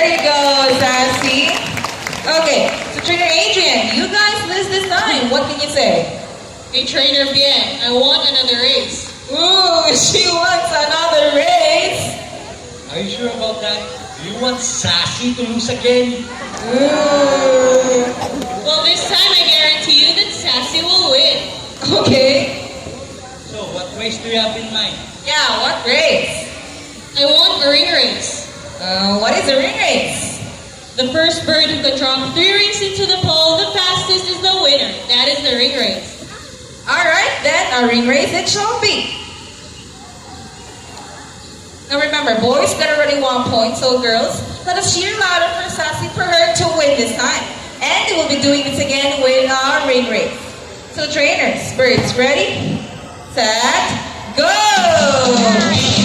you go, Sassy. Okay, so Trainer Adrian, you guys list this time. What can you say? Hey, Trainer Bien, I want another race. Ooh, she wants another race. Are you sure about that? You want Sassy to lose again? Ooh. Well, this time I guarantee you that Sassy will win. Okay. So, what race do you have in mind? Yeah, what race? I want a ring race. What is a ring race? The first bird who can drop 3 rings into the pole the fastest is the winner. That is the ring race. Alright, then a ring race it shall be. Now remember, boys got already 1 point, so girls, let us cheer louder for Sassy for her to win this time. And they will be doing this again with our ring race. So trainers, birds, ready? Set, go!